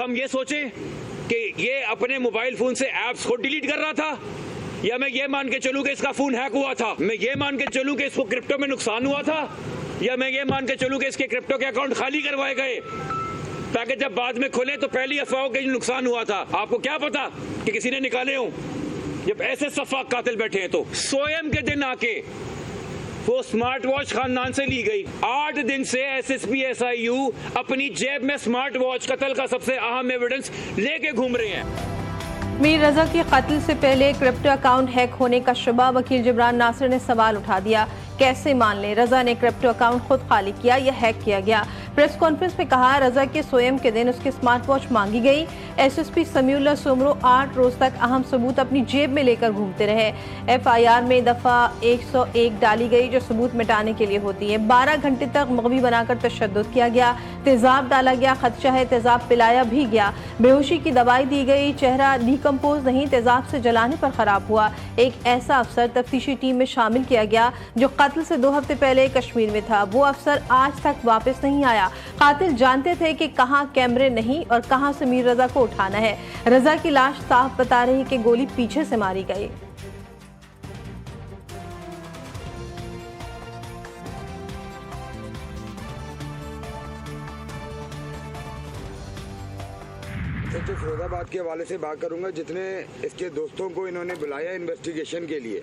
हम ये सोचें कि ये अपने मोबाइल फोन से एप्स को डिलीट कर रहा था, या मैं ये मान के चलूं कि इसका फोन हैक हुआ था, मैं ये मान के चलूं कि इसको क्रिप्टो में नुकसान हुआ था, या मैं ये मान के चलूं कि इसके क्रिप्टो के अकाउंट खाली करवाए गए ताकि जब बाद में खुले तो पहली अफवाहों के नुकसान हुआ था। आपको क्या पता कि किसी ने निकाले हों? जब ऐसे सफाक कातिल बैठे हैं तो सोयम के दिन आके वो स्मार्ट वॉच खानदान से ली गई। 8 दिन से एसएसपी एसआईयू अपनी जेब में स्मार्ट वॉच कत्ल का सबसे अहम एविडेंस लेके घूम रहे हैं। मीर रजा के कत्ल से पहले क्रिप्टो अकाउंट हैक होने का शुबा वकील जिब्रान नासिर ने सवाल उठा दिया। कैसे मान लें रजा ने क्रिप्टो अकाउंट खुद खाली किया या हैक किया गया? प्रेस कॉन्फ्रेंस में कहा रजा के सोयम के दिन उसकी स्मार्ट वॉच मांगी गई। एसएसपी समीउल्लाह सोमरो 8 रोज तक अहम सबूत अपनी जेब में लेकर घूमते रहे। एफआईआर में दफा 101 डाली गई जो सबूत मिटाने के लिए होती है। 12 घंटे तक मगवी बनाकर तशद्दुद किया गया, तेजाब डाला गया, खदशा है तेजाब पिलाया भी गया, बेहोशी की दवाई दी गई, चेहरा डिकम्पोज नहीं तेजाब से जलाने पर खराब हुआ। एक ऐसा अफसर तफ्तीशी टीम में शामिल किया गया जो कत्ल से 2 हफ्ते पहले कश्मीर में था। वो अफसर आज तक वापस नहीं आया। कातिल जानते थे कि कहां कैमरे नहीं और कहां से मीर रजा को उठाना है। रजा की लाश साफ बता रही कि गोली पीछे से मारी गई। तो फिरोजाबाद के हवाले से बात करूंगा। जितने इसके दोस्तों को इन्होंने बुलाया इन्वेस्टिगेशन के लिए,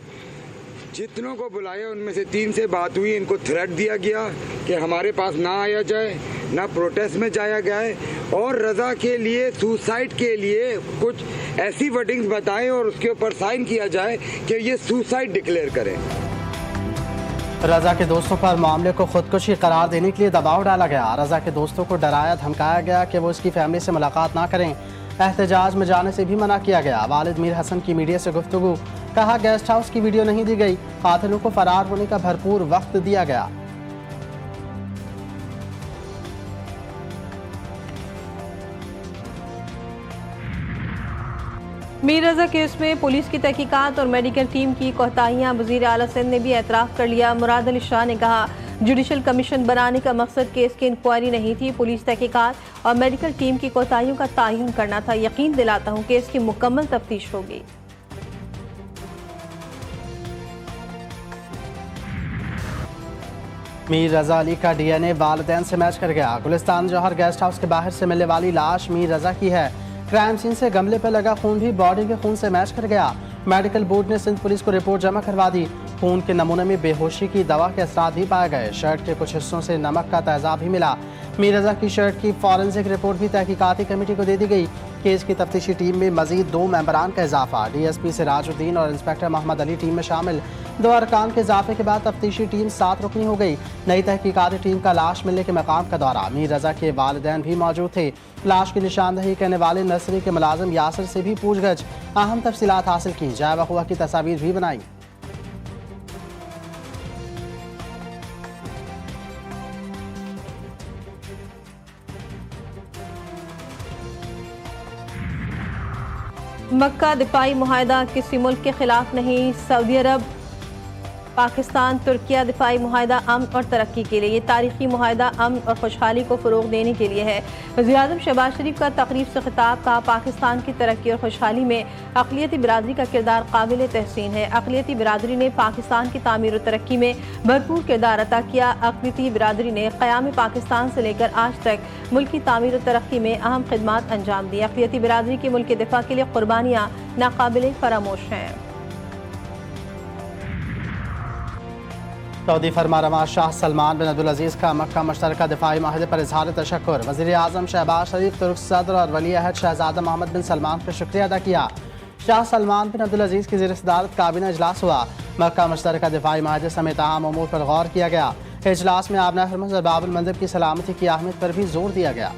जितनों को बुलाया उनमें से 3 से बात हुई। इनको थ्रेट दिया गया कि हमारे पास ना आया जाए, ना प्रोटेस्ट में जाया जाए, और रजा के लिए सुसाइड के लिए कुछ ऐसी वर्डिंग्स बताएं और उसके ऊपर साइन किया जाए कि ये सुसाइड डिक्लेयर करें। रजा के दोस्तों पर मामले को खुदकुशी करार देने के लिए दबाव डाला गया। रजा के दोस्तों को डराया धमकाया गया कि वो इसकी फैमिली से मुलाकात ना करें। एहतजाज में जाने से भी मना किया गया। वालिद मीर हसन की मीडिया से गुफ्तगू, कहा गेस्ट हाउस की वीडियो नहीं दी गई, कातिलों को फरार होने का भरपूर वक्त दिया गया। मीर रजा केस में पुलिस की तहकीकात और मेडिकल टीम की कोताहियां वज़ीर आला सिंध ने भी एतराफ़ कर लिया। मुराद अली शाह ने कहा जुडिशल कमीशन बनाने का मकसद केस की इंक्वायरी नहीं थी, पुलिस तहकीकात और मेडिकल टीम की कोताहियों का तायन करना था। यकीन दिलाता हूँ केस की मुकम्मल तफ्तीश होगी। मीर रजा अली का डीएनए वालिदैन से मैच कर गया। गुलिस्तान जौहर गेस्ट हाउस के बाहर से मिलने वाली लाश मीर रजा की है। क्राइम सीन से गमले पर लगा खून भी बॉडी के खून से मैच कर गया। मेडिकल बोर्ड ने सिंध पुलिस को रिपोर्ट जमा करवा दी। खून के नमूने में बेहोशी की दवा के असरात भी पाए गए। शर्ट के कुछ हिस्सों से नमक का तेजाब भी मिला। मीर रजा की शर्ट की फॉरेंसिक रिपोर्ट भी तहकीकाती कमेटी को दे दी गई। केस की तफ्तीशी टीम में मजीद 2 मेंबरान का इजाफा। डीएसपी सिराजुद्दीन और इंस्पेक्टर मोहम्मद अली टीम में शामिल। 2 अरकान के इजाफे के बाद तफ्तीशी टीम 7 रुकनी हो गई। नई तहकीकाती टीम का लाश मिलने के मकाम का दौरा। मीर रजा के वालिदैन भी मौजूद थे। लाश की निशानदही करने वाले नर्सरी के मुलाजिम यासिर से भी पूछगछ, अहम तफसीलात हासिल की। जाए वक़ुआ की तस्वीर भी बनाई। मक्का दिफाई मुआहदा किसी मुल्क के खिलाफ नहीं। सऊदी अरब, पाकिस्तान, तुर्किया दिफाई मुआहदा अमन और तरक्की के लिए। ये तारीखी मुआहदा अमन और खुशहाली को फ़रोग देने के लिए है। वज़ीर-ए-आज़म शहबाज शरीफ का तकरीब से खिताब, कहा पाकिस्तान की तरक्की और खुशहाली में अक़लियती बिरादरी का किरदार काबिल तहसीन है। अक़लियती बिरादरी ने पाकिस्तान की तामीर और तरक्की में भरपूर किरदार अता किया। अक़लियती बिरादरी ने क़याम पाकिस्तान से लेकर आज तक मुल्क की तामीर और तरक्की में अहम खिदमात अंजाम दी। अक़लियती बिरादरी की मुल्क के दिफा के लिए कुर्बानियाँ नाकाबिल फरामोश हैं। सऊदी फरमारवा शाह सलमान बिन अब्दुल अजीज़ का मक्का मुश्तरका दिफाई माहदे पर इजहार तशक्कुर। वज़ीर आज़म शहबाज शरीफ, तुर्क सदर और वली अहद शहजादा मोहम्मद बिन सलमान का शुक्रिया अदा किया। शाह सलमान बिन अब्दुल अजीज़ की ज़ेर सदारत काबीना इजलास हुआ। मक्का मुश्तरका दिफाई माहदे समेत अहम अमूर पर गौर किया गया। इजलास में आबना हरमज़ और बाबुल मंदिर की सलामती की अहमियत पर भी जोर दिया गया।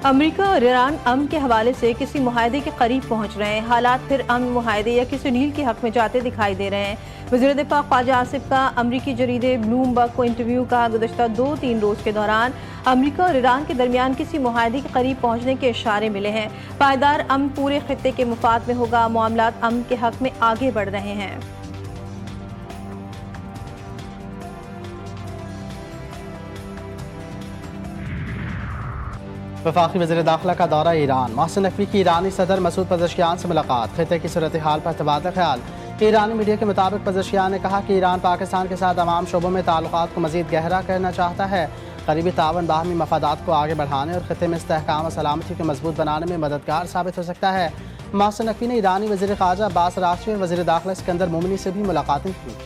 अमेरिका और ईरान अमन के हवाले से किसी मुआहदे के करीब पहुंच रहे हैं। हालात फिर अमन मुआहदे या किसी डील के हक में जाते दिखाई दे रहे हैं। वज़ीर दिफा ख्वाजा आसिफ का अमरीकी जरीदे ब्लूमबर्ग को इंटरव्यू, कहा गुज़श्ता 2-3 रोज़ के दौरान अमेरिका और ईरान के दरमियान किसी मुआहदे के करीब पहुंचने के इशारे मिले हैं। पायदार अमन पूरे खित्ते के मुफाद में होगा। मामलात अमन के हक में आगे बढ़ रहे हैं। वफाकी वज़ीर दाखिला का दौरा ईरान। मोहसिन नकवी की ईरानी सदर मसूद पज़ेश्कियान से मुलाकात। खित्ते की सूरत हाल पर तबादला ख्याल। ईरानी मीडिया के मुताबिक पज़ेश्कियान ने कहा कि ईरान पाकिस्तान के साथ तमाम शोबों में ताल्लुकात को मज़ीद गहरा करना चाहता है। करीबी तावन बाहमी मफादात को आगे बढ़ाने और खित्ते में इस्तेहकाम और सलामती को मजबूत बनाने में मददगार साबित हो सकता है। मोहसिन नकवी ने ईरानी वज़ीर ख़ारजा अब्बास अराग़ची और वज़ीर दाखिला सिकंदर मोमिनी से भी मुलाकातें की।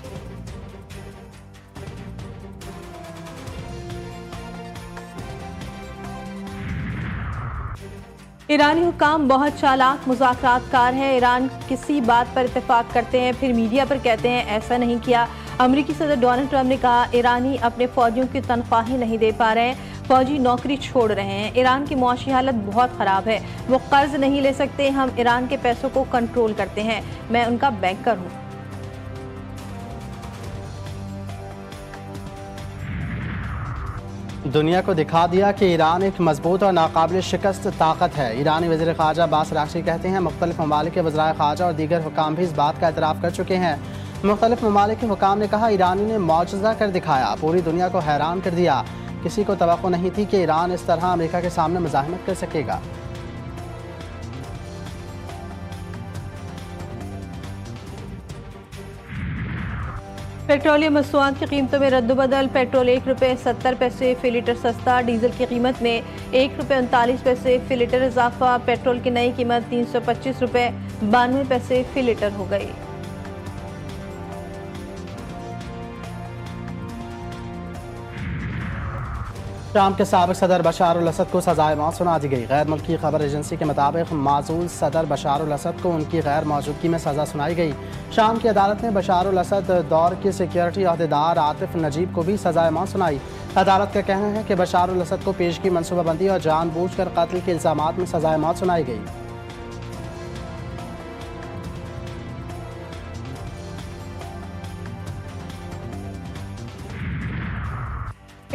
ईरानी हुक्काम बहुत चालाक मुज़ाकरातकार हैं। ईरान किसी बात पर इत्तेफाक करते हैं, फिर मीडिया पर कहते हैं ऐसा नहीं किया। अमेरिकी सदर डोनाल्ड ट्रंप ने कहा ईरानी अपने फौजियों की तनख्वाहें नहीं दे पा रहे हैं, फौजी नौकरी छोड़ रहे हैं। ईरान की मुआशी हालत बहुत ख़राब है, वो कर्ज नहीं ले सकते। हम ईरान के पैसों को कंट्रोल करते हैं, मैं उनका बैंकर हूँ। दुनिया को दिखा दिया कि ईरान एक मजबूत और नाकाबिल शिकस्त ताकत है। ईरानी वज़ीर ख़ारजा अब्बास अराग़ची कहते हैं मुख्तलिफ ममालिक के वज़राए ख़ारजा और दीगर हुकाम भी इस बात का एतराफ़ कर चुके हैं। मुख्तलिफ ममालिक के हुकाम ने कहा ईरानी ने मौजज़ा कर दिखाया, पूरी दुनिया को हैरान कर दिया। किसी को तवक्को नहीं थी कि ईरान इस तरह अमेरिका के सामने मुज़ाहमत कर सकेगा। पेट्रोलियम मसनूआत की कीमतों में रद्दबदल। पेट्रोल ₹1.70 फी लीटर सस्ता। डीजल की कीमत में ₹1.39 फी लीटर इजाफा। पेट्रोल की नई कीमत ₹325.92 फी लीटर हो गई। शाम के साबिक सदर बशार अल असद को सजाए मौत सुना दी गई। गैर मुल्की खबर एजेंसी के मुताबिक माजूल सदर बशार अल असद को उनकी गैर मौजूदगी में सजा सुनाई गई। शाम की अदालत ने बशार अल असद दौर के सिक्योरिटी अहदेदार आतिफ नजीब को भी सजाए मौत सुनाई। अदालत का कहना है कि बशार अल असद को पेशगी मनसूबाबंदी और जानबूझकर कत्ल के इल्जामात में सजाए मौत सुनाई गई।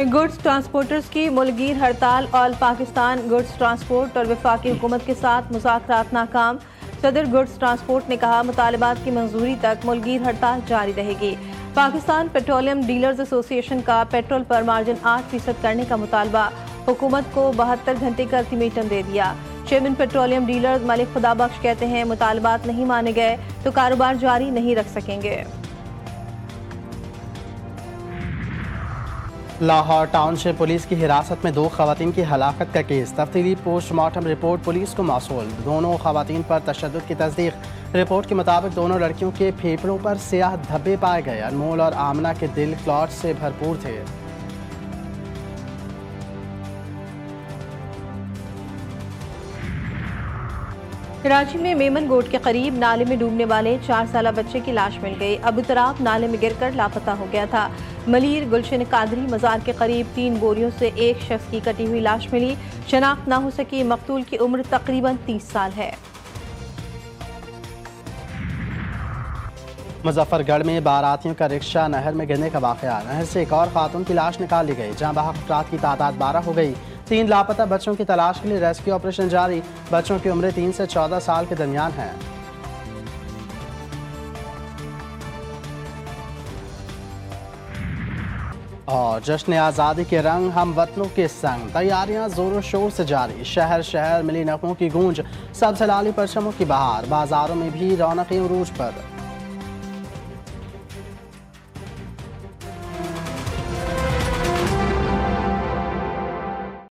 गुड्स ट्रांसपोर्टर्स की मुल्कगीर हड़ताल। ऑल पाकिस्तान गुड्स ट्रांसपोर्ट और वफाकी हुकूमत के साथ मुज़ाकरात नाकाम। सदर गुड्स ट्रांसपोर्ट ने कहा मुतालबात की मंजूरी तक मुल्कगीर हड़ताल जारी रहेगी। पाकिस्तान पेट्रोलियम डीलर्स एसोसिएशन का पेट्रोल पर मार्जिन 8% करने का मुतालबा। हुकूमत को 72 घंटे का अल्टीमेटम दे दिया। Chairman petroleum dealers Malik Khudabakhsh कहते हैं मुतालबात नहीं माने गए तो कारोबार जारी नहीं रख सकेंगे। लाहौर टाउनशिप पुलिस की हिरासत में 2 खवातीन की हलाकत का केस। तफ्तीली पोस्टमार्टम रिपोर्ट पुलिस को मौसूल। दोनों खवातीन पर तशद्दुद की तस्दीक। रिपोर्ट के मुताबिक दोनों लड़कियों के फेफड़ों पर स्याह धब्बे पाए गए। अनमोल और आमना के दिल क्लॉट से भरपूर थे। कराची में मेमन गोट के करीब नाले में डूबने वाले 4 साला बच्चे की लाश मिल गई। अबू तराब नाले में गिरकर लापता हो गया था। मलीर गुलशन कादरी मज़ार के करीब 3 बोरियों से एक शख्स की कटी हुई लाश मिली। शनाख्त ना हो सकी। मकतूल की उम्र तकरीबन 30 साल है। मुजफ्फरगढ़ में बारातियों का रिक्शा नहर में गिरने का वाक़या। नहर से एक और खातून की लाश निकाल ली गई, जहां बहक अफराद की तादाद 12 हो गई। 3 लापता बच्चों की तलाश के लिए रेस्क्यू ऑपरेशन जारी। बच्चों की उम्र 3 से 14 साल के दरमियान है। और जश्न आज़ादी के रंग हम वतनों के संग। तैयारियां जोरों शोर से जारी। शहर शहर मिली नगमों की गूंज। सब सलाली परचमों की बहार। बाजारों में भी रौनकें उरूज पर।